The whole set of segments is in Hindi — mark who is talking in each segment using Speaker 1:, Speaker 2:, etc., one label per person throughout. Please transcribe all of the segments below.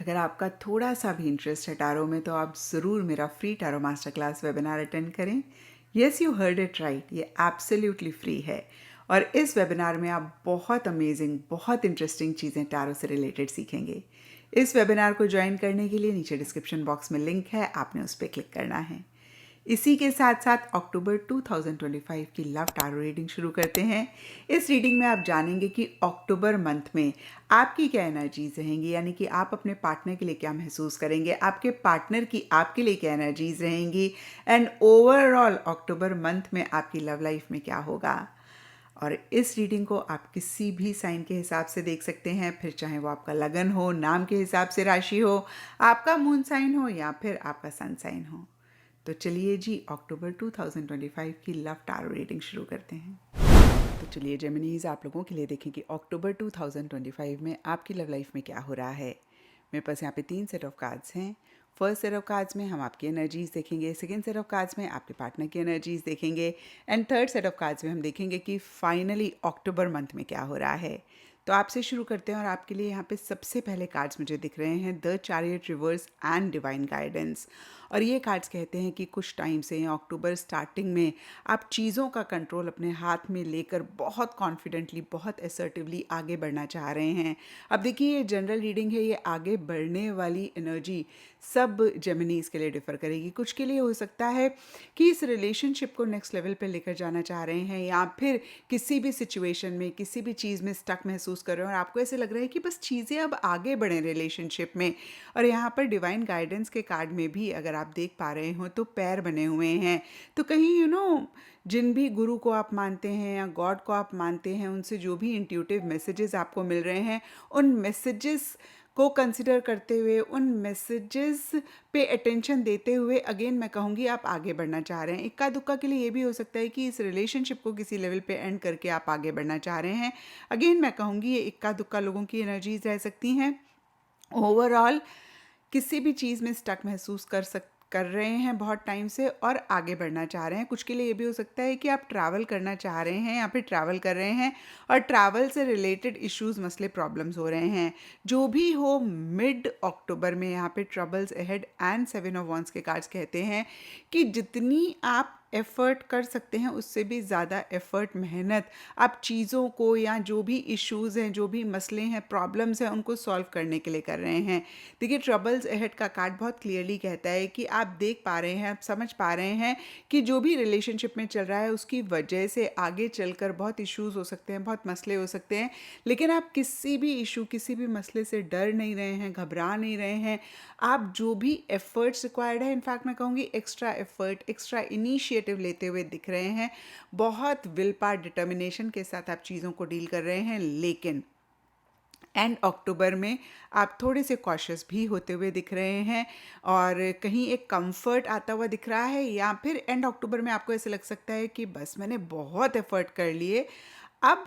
Speaker 1: अगर आपका थोड़ा-सा भी इंटरेस्ट है टैरो में तो आप ज़रूर मेरा free tarot master class webinar attend करें। Yes you heard it right, ये एब्सोल्यूटली फ्री है और इस वेबिनार में आप बहुत अमेजिंग, बहुत इंटरेस्टिंग चीज़ें टैरो से रिलेटेड सीखेंगे। इस वेबिनार को ज्वाइन करने के लिए नीचे डिस्क्रिप्शन बॉक्स में लिंक है, आपने उस पर क्लिक करना है। इसी के साथ साथ अक्टूबर 2025 की लव टैरो रीडिंग शुरू करते हैं। इस रीडिंग में आप जानेंगे कि अक्टूबर मंथ में आपकी क्या एनर्जीज रहेंगी, यानी कि आप अपने पार्टनर के लिए क्या महसूस करेंगे, आपके पार्टनर की आपके लिए क्या एनर्जीज रहेंगी एंड ओवरऑल अक्टूबर मंथ में आपकी लव लाइफ में क्या होगा। और इस रीडिंग को आप किसी भी साइन के हिसाब से देख सकते हैं, फिर चाहे वो आपका लगन हो, नाम के हिसाब से राशि हो, आपका मून साइन हो या फिर आपका सन साइन हो। तो चलिए जी अक्टूबर 2025 की लव टैरो रीडिंग शुरू करते हैं। तो चलिए जेमिनीज, आप लोगों के लिए देखें कि अक्टूबर 2025 में आपकी लव लाइफ में क्या हो रहा है। मेरे पास यहाँ पे 3 सेट ऑफ कार्ड्स हैं। फर्स्ट सेट ऑफ कार्ड्स में हम आपकी एनर्जीज देखेंगे, सेकंड सेट ऑफ कार्ड्स में आपके पार्टनर की एनर्जीज देखेंगे and third set of cards में हम देखेंगे कि फाइनली अक्टूबर मंथ में क्या हो रहा है। तो आपसे शुरू करते हैं और आपके लिए यहाँ पे सबसे पहले कार्ड्स मुझे दिख रहे हैं the chariot reverse and divine guidance. और ये कार्ड्स कहते हैं कि कुछ टाइम से अक्टूबर स्टार्टिंग में आप चीज़ों का कंट्रोल अपने हाथ में लेकर बहुत कॉन्फिडेंटली, बहुत असर्टिवली आगे बढ़ना चाह रहे हैं। अब देखिए, ये जनरल रीडिंग है, ये आगे बढ़ने वाली एनर्जी सब जेमिनीज के लिए डिफर करेगी। कुछ के लिए हो सकता है कि इस रिलेशनशिप को नेक्स्ट लेवल पे लेकर जाना चाह रहे हैं या फिर किसी भी सिचुएशन में, किसी भी चीज़ में स्टक महसूस कर रहे हैं और आपको ऐसे लग रहा है कि बस चीज़ें अब आगे बढ़ें रिलेशनशिप में। और यहाँ पर डिवाइन गाइडेंस के कार्ड में भी अगर आप देख पा रहे हो तो पैर बने हुए हैं। तो कहीं जिन भी गुरु को आप मानते हैं या गॉड को आप मानते हैं, उनसे जो भी इंट्यूटिव मैसेजेस आपको मिल रहे हैं, उन मैसेजेस को कंसिडर करते हुए, उन मैसेजेस पे अटेंशन देते हुए अगेन मैं कहूँगी आप आगे बढ़ना चाह रहे हैं। इक्का दुक्का के लिए ये भी हो सकता है कि इस रिलेशनशिप को किसी लेवल पे एंड करके आप आगे बढ़ना चाह रहे हैं। अगेन मैं कहूँगी ये इक्का दुक्का लोगों की एनर्जीज रह सकती हैं। ओवरऑल किसी भी चीज़ में स्टक महसूस कर रहे हैं बहुत टाइम से और आगे बढ़ना चाह रहे हैं। कुछ के लिए ये भी हो सकता है कि आप ट्रैवल करना चाह रहे हैं या फिर ट्रैवल कर रहे हैं और ट्रैवल से रिलेटेड इश्यूज, मसले, प्रॉब्लम्स हो रहे हैं। जो भी हो, मिड अक्टूबर में यहाँ पे troubles ahead and 7 of wands के कार्ड्स कहते हैं कि जितनी आप एफ़र्ट कर सकते हैं उससे भी ज़्यादा एफ़र्ट, मेहनत आप चीज़ों को या जो भी इश्यूज़ हैं, जो भी मसले हैं, प्रॉब्लम्स हैं, उनको सॉल्व करने के लिए कर रहे हैं। देखिए, ट्रबल्स अहेड का कार्ड बहुत क्लियरली कहता है कि आप देख पा रहे हैं, आप समझ पा रहे हैं कि जो भी रिलेशनशिप में चल रहा है उसकी वजह से आगे चलकर बहुत इश्यूज़ हो सकते हैं, बहुत मसले हो सकते हैं, लेकिन आप किसी भी इशू, किसी भी मसले से डर नहीं रहे हैं, घबरा नहीं रहे हैं। आप जो भी एफ़र्ट्स रिक्वायर्ड है, इनफैक्ट मैं कहूँगी एक्स्ट्रा एफ़र्ट, एक्स्ट्रा इनिशिएटिव लेते हुए दिख रहे हैं। बहुत विल पावर, डिटर्मिनेशन के साथ आप चीज़ों को डील कर रहे हैं, लेकिन एंड अक्टूबर में आप थोड़े से कॉशियस भी होते हुए दिख रहे हैं और कहीं एक कंफर्ट आता हुआ दिख रहा है, या फिर एंड अक्टूबर में आपको ऐसे लग सकता है कि बस मैंने बहुत एफर्ट कर लिए, अब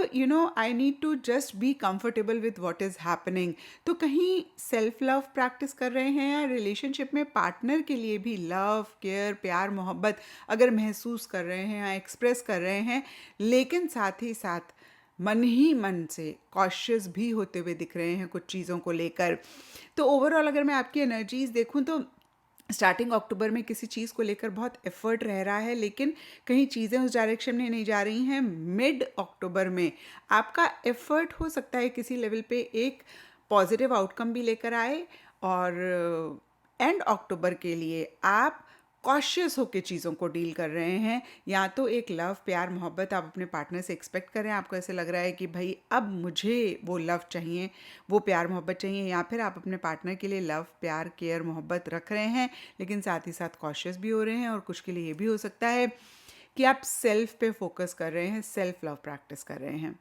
Speaker 1: I need to just be comfortable with what is happening. तो कहीं सेल्फ लव प्रैक्टिस कर रहे हैं या रिलेशनशिप में पार्टनर के लिए भी लव, केयर, प्यार, मोहब्बत अगर महसूस कर रहे हैं या एक्सप्रेस कर रहे हैं, लेकिन साथ ही साथ मन ही मन से कॉशियस भी होते हुए दिख रहे हैं कुछ चीज़ों को लेकर। तो ओवरऑल अगर मैं आपकी एनर्जीज़ देखूं तो स्टार्टिंग अक्टूबर में किसी चीज़ को लेकर बहुत एफर्ट रह रहा है, लेकिन कहीं चीज़ें उस डायरेक्शन में नहीं जा रही हैं। मिड अक्टूबर में आपका एफर्ट हो सकता है किसी लेवल पे एक पॉजिटिव आउटकम भी लेकर आए और एंड अक्टूबर के लिए आप कॉशियस होकर चीज़ों को डील कर रहे हैं। या तो एक लव, प्यार, मोहब्बत आप अपने पार्टनर से एक्सपेक्ट कर रहे हैं, आपको ऐसे लग रहा है कि भाई अब मुझे वो लव चाहिए, वो प्यार मोहब्बत चाहिए, या फिर आप अपने पार्टनर के लिए लव, प्यार, केयर, मोहब्बत रख रहे हैं लेकिन साथ ही साथ कॉशियस भी हो रहे हैं। और कुछ के लिए ये भी हो सकता है कि आप सेल्फ पे फोकस कर रहे हैं, सेल्फ लव प्रैक्टिस कर रहे हैं।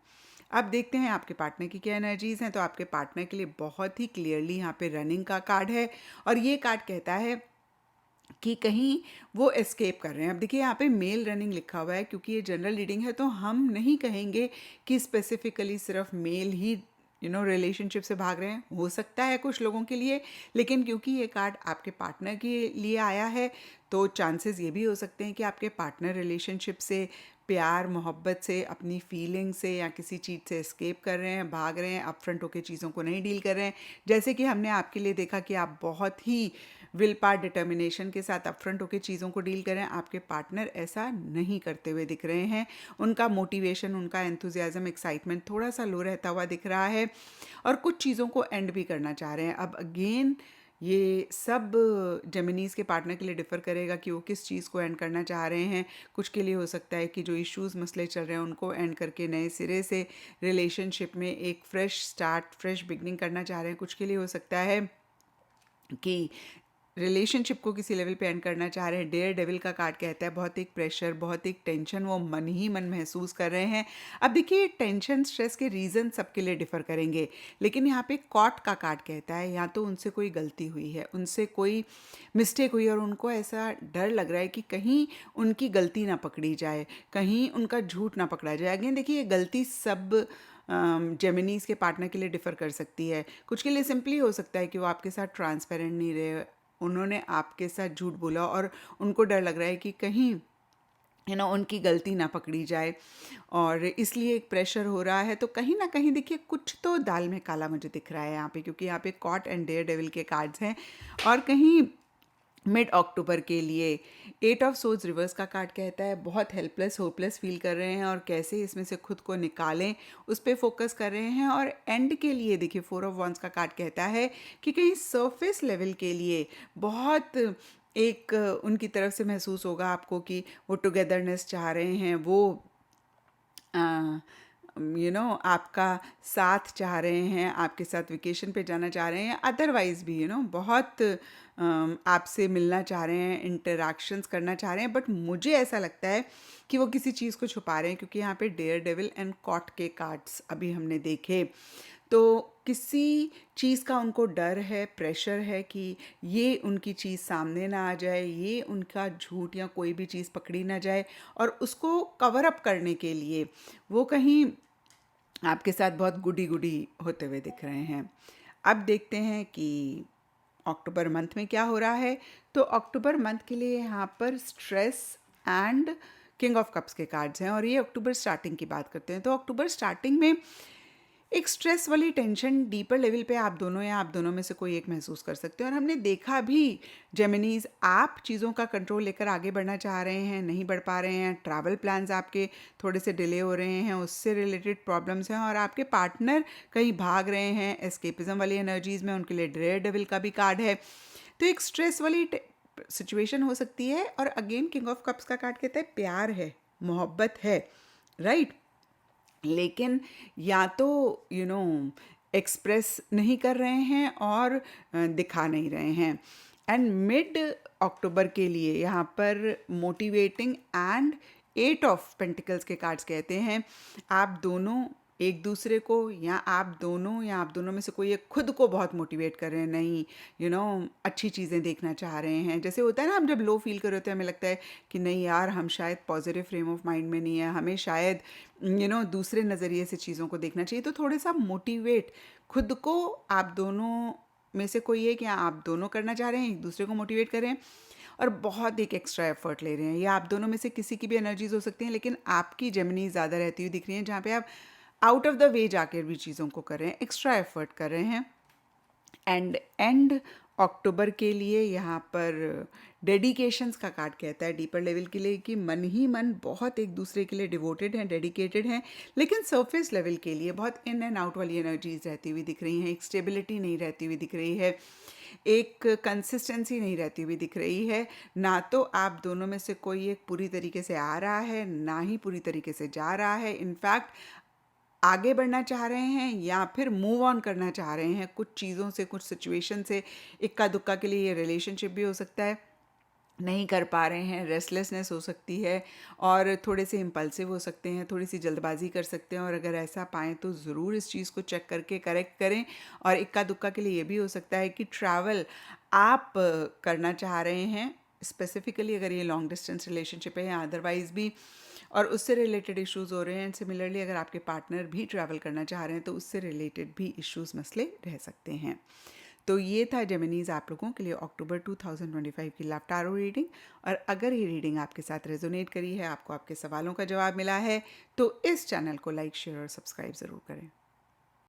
Speaker 1: अब देखते हैं आपके पार्टनर की क्या एनर्जीज़ हैं। तो आपके पार्टनर के लिए बहुत ही क्लियरली यहाँ पे रनिंग का कार्ड है और ये कार्ड कहता है कि कहीं वो एस्केप कर रहे हैं। अब देखिए, यहाँ पे मेल रनिंग लिखा हुआ है, क्योंकि ये जनरल रीडिंग है तो हम नहीं कहेंगे कि स्पेसिफिकली सिर्फ मेल ही रिलेशनशिप से भाग रहे हैं। हो सकता है कुछ लोगों के लिए, लेकिन क्योंकि ये कार्ड आपके पार्टनर के लिए आया है तो चांसेस ये भी हो सकते हैं कि आपके पार्टनर रिलेशनशिप से प्यार मोहब्बत से, अपनी फीलिंग से या किसी चीज़ से एस्केप कर रहे हैं, भाग रहे हैं, अपफ्रंट होकर चीज़ों को नहीं डील कर रहे हैं। जैसे कि हमने आपके लिए देखा कि आप बहुत ही विल पावर डिटर्मिनेशन के साथ अपफ्रंट होकर चीज़ों को डील कर रहे हैं, आपके पार्टनर ऐसा नहीं करते हुए दिख रहे हैं। उनका मोटिवेशन, उनका एंथुजियाज्म, एक्साइटमेंट थोड़ा सा लो रहता हुआ दिख रहा है और कुछ चीज़ों को एंड भी करना चाह रहे हैं। अब अगेन ये सब जेमिनीज़ के पार्टनर के लिए डिफ़र करेगा कि वो किस चीज़ को एंड करना चाह रहे हैं। कुछ के लिए हो सकता है कि जो इश्यूज़ मसले चल रहे हैं उनको एंड करके नए सिरे से रिलेशनशिप में एक फ्रेश स्टार्ट, फ्रेश बिगनिंग करना चाह रहे हैं। कुछ के लिए हो सकता है कि रिलेशनशिप को किसी लेवल पे एंड करना चाह रहे हैं। डेयर डेविल का कार्ड कहता है बहुत एक प्रेशर, बहुत एक टेंशन वो मन ही मन महसूस कर रहे हैं। अब देखिए टेंशन स्ट्रेस के रीज़न सबके लिए डिफ़र करेंगे, लेकिन यहाँ पे कॉट का कार्ड कहता है या तो उनसे कोई गलती हुई है, उनसे कोई मिस्टेक हुई और उनको ऐसा डर लग रहा है कि कहीं उनकी गलती ना पकड़ी जाए, कहीं उनका झूठ ना पकड़ा जाए। अगेन देखिए ये गलती सब जेमिनीज़ के पार्टनर के लिए डिफ़र कर सकती है। कुछ के लिए सिंपली हो सकता है कि वो आपके साथ ट्रांसपेरेंट नहीं रहे, उन्होंने आपके साथ झूठ बोला और उनको डर लग रहा है कि कहीं उनकी गलती ना पकड़ी जाए और इसलिए एक प्रेशर हो रहा है। तो कहीं ना कहीं देखिए कुछ तो दाल में काला मुझे दिख रहा है यहाँ पे, क्योंकि यहाँ पे कॉट एंड डेयर डेविल के कार्ड्स हैं और कहीं मिड अक्टूबर के लिए एट ऑफ सोर्ड्स रिवर्स का कार्ड कहता है बहुत हेल्पलेस होपलेस फील कर रहे हैं और कैसे इसमें से खुद को निकालें उस पर फोकस कर रहे हैं। और एंड के लिए देखिए फोर ऑफ वॉन्ड्स का कार्ड कहता है कि कहीं सरफेस लेवल के लिए बहुत एक उनकी तरफ से महसूस होगा आपको कि वो टुगेदरनेस चाह रहे हैं, वो आपका साथ चाह रहे हैं, आपके साथ वेकेशन पे जाना चाह रहे हैं, अदरवाइज़ भी बहुत आपसे मिलना चाह रहे हैं, इंटरैक्शंस करना चाह रहे हैं। बट मुझे ऐसा लगता है कि वो किसी चीज़ को छुपा रहे हैं, क्योंकि यहाँ पे डेयर डेविल एंड कॉट के कार्ड्स अभी हमने देखे। तो किसी चीज़ का उनको डर है, प्रेशर है कि ये उनकी चीज़ सामने ना आ जाए, ये उनका झूठ या कोई भी चीज़ पकड़ी ना जाए और उसको कवर अप करने के लिए वो कहीं आपके साथ बहुत गुडी गुडी होते हुए दिख रहे हैं। अब देखते हैं कि अक्टूबर मंथ में क्या हो रहा है। तो अक्टूबर मंथ के लिए यहाँ पर stress and king of cups के कार्ड्स हैं और ये अक्टूबर स्टार्टिंग की बात करते हैं। तो अक्टूबर स्टार्टिंग में एक स्ट्रेस वाली टेंशन डीपर लेवल पे आप दोनों या आप दोनों में से कोई एक महसूस कर सकते हैं। और हमने देखा भी जेमिनीज, आप चीज़ों का कंट्रोल लेकर आगे बढ़ना चाह रहे हैं, नहीं बढ़ पा रहे हैं, ट्रैवल प्लान्स आपके थोड़े से डिले हो रहे हैं, उससे रिलेटेड प्रॉब्लम्स हैं और आपके पार्टनर कहीं भाग रहे हैं एस्केपिज्म वाली एनर्जीज में, उनके लिए डेयर डेविल का भी कार्ड है। तो एक स्ट्रेस वाली सिचुएशन हो सकती है। और अगेन किंग ऑफ कप्स का कार्ड कहता है प्यार है, मोहब्बत है, राइट। लेकिन या तो एक्सप्रेस नहीं कर रहे हैं और दिखा नहीं रहे हैं। एंड मिड अक्टूबर के लिए यहाँ पर motivating and eight of pentacles के कार्ड्स कहते हैं आप दोनों एक दूसरे को या आप दोनों में से कोई एक खुद को बहुत मोटिवेट कर रहे हैं, नहीं अच्छी चीज़ें देखना चाह रहे हैं। जैसे होता है ना, हम जब लो फील कर रहे होते हैं हमें लगता है कि नहीं यार हम शायद पॉजिटिव फ्रेम ऑफ माइंड में नहीं है, हमें शायद दूसरे नज़रिए से चीज़ों को देखना चाहिए। तो थोड़ा सा मोटिवेट खुद को आप दोनों में से कोई एक या आप दोनों करना चाह रहे हैं, एक दूसरे को मोटिवेट करें और बहुत एक एक्स्ट्रा एफर्ट ले रहे हैं। या आप दोनों में से किसी की भी एनर्जीज हो सकती हैं, लेकिन आपकी जेमिनी ज़्यादा रहती हुई दिख रही है, जहाँ पे आप आउट ऑफ द वे जाकर भी चीज़ों को कर रहे हैं, एक्स्ट्रा एफर्ट कर रहे हैं। एंड अक्टूबर के लिए यहाँ पर डेडिकेशंस का कार्ड कहता है डीपर लेवल के लिए कि मन ही मन बहुत एक दूसरे के लिए डिवोटेड हैं, डेडिकेटेड हैं, लेकिन सरफेस लेवल के लिए बहुत इन एंड आउट वाली एनर्जीज रहती हुई दिख रही हैं, एक स्टेबिलिटी नहीं रहती हुई दिख रही है, एक कंसिस्टेंसी नहीं रहती हुई दिख रही है। ना तो आप दोनों में से कोई एक पूरी तरीके से आ रहा है, ना ही पूरी तरीके से जा रहा है। इनफैक्ट आगे बढ़ना चाह रहे हैं या फिर मूव ऑन करना चाह रहे हैं कुछ चीज़ों से, कुछ सिचुएशन से। इक्का दुक्का के लिए ये रिलेशनशिप भी हो सकता है, नहीं कर पा रहे हैं, रेस्टलेसनेस हो सकती है और थोड़े से इम्पल्सिव हो सकते हैं, थोड़ी सी जल्दबाजी कर सकते हैं। और अगर ऐसा पाएँ तो ज़रूर इस चीज़ को चेक करके करेक्ट करें। और इक्का दुक्का के लिए ये भी हो सकता है कि ट्रैवल आप करना चाह रहे हैं, स्पेसिफिकली अगर ये लॉन्ग डिस्टेंस रिलेशनशिप है या अदरवाइज़ भी, और उससे रिलेटेड इश्यूज़ हो रहे हैं। सिमिलरली अगर आपके पार्टनर भी ट्रैवल करना चाह रहे हैं तो उससे रिलेटेड भी इश्यूज़ मसले रह सकते हैं। तो ये था जेमिनीज़ आप लोगों के लिए अक्टूबर 2025 की लव टैरो रीडिंग। और अगर ये रीडिंग आपके साथ रेजोनेट करी है, आपको आपके सवालों का जवाब मिला है, तो इस चैनल को लाइक, शेयर और सब्सक्राइब ज़रूर करें।